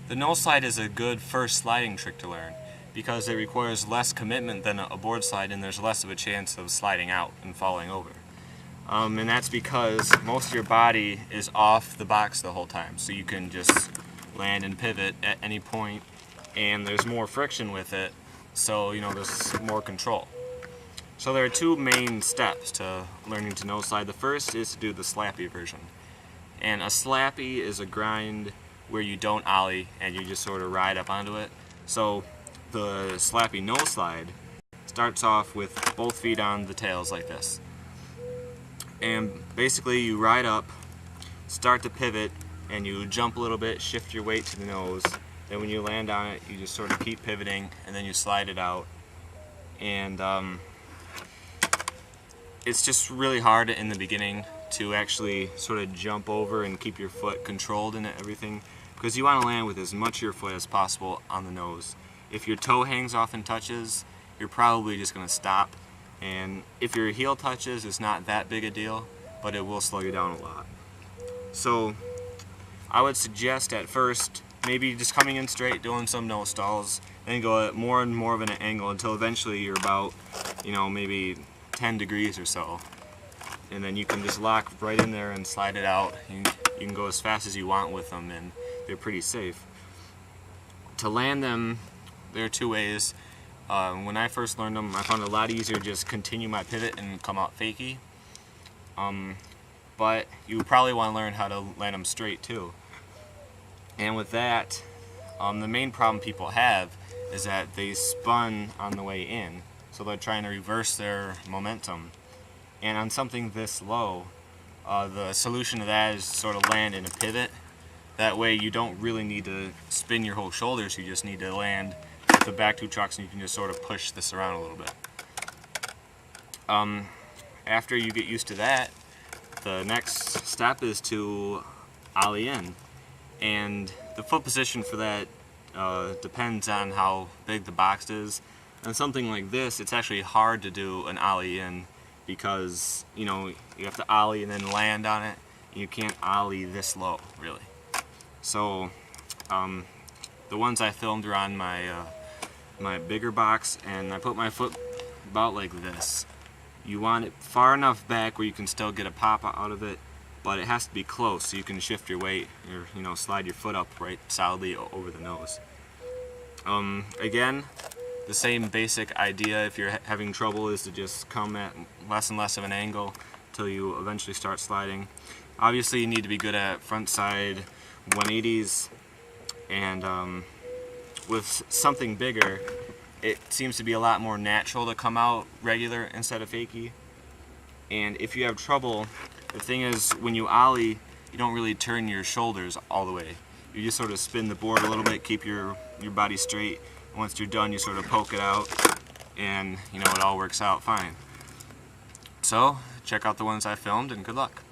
The nose slide is a good first sliding trick to learn because it requires less commitment than a board slide, and there's less of a chance of sliding out and falling over. And that's because most of your body is off the box the whole time, so you can just land and pivot at any point, and there's more friction with it, so there's more control. So there are two main steps to learning to nose slide. The first is to do the slappy version. And a slappy is a grind where you don't ollie and you just sort of ride up onto it. So the slappy nose slide starts off with both feet on the tails like this. And basically you ride up, start to pivot, and you jump a little bit, shift your weight to the nose. Then when you land on it, you just sort of keep pivoting, and then you slide it out. And it's just really hard in the beginning to actually sort of jump over and keep your foot controlled in everything, because you want to land with as much of your foot as possible on the nose. If your toe hangs off and touches, you're probably just going to stop. And if your heel touches, it's not that big a deal, but it will slow you down a lot. So I would suggest at first maybe just coming in straight, doing some nose stalls, then go at more and more of an angle until eventually you're about, maybe 10 degrees or so. And then you can just lock right in there and slide it out. You can go as fast as you want with them, and they're pretty safe. To land them, there are two ways. When I first learned them, I found it a lot easier to just continue my pivot and come out fakie. But you probably want to learn how to land them straight too. And with that, the main problem people have is that they spun on the way in. So they're trying to reverse their momentum. And on something this low, the solution to that is sort of land in a pivot. That way you don't really need to spin your whole shoulders, you just need to land with the back two trucks, and you can just sort of push this around a little bit. After you get used to that, the next step is to ollie in. And the foot position for that depends on how big the box is. On something like this, it's actually hard to do an ollie in because you have to ollie and then land on it. You can't ollie this low, really. So the ones I filmed are on my bigger box, and I put my foot about like this. You want it far enough back where you can still get a pop out of it, but it has to be close so you can shift your weight or slide your foot up right solidly over the nose. Again, the same basic idea if you're having trouble is to just come at less and less of an angle until you eventually start sliding. Obviously you need to be good at front side 180s, and with something bigger it seems to be a lot more natural to come out regular instead of fakie. And if you have trouble, the thing is when you ollie, you don't really turn your shoulders all the way. You just sort of spin the board a little bit, keep your body straight. Once you're done, you sort of poke it out, and it all works out fine. So check out the ones I filmed, and good luck.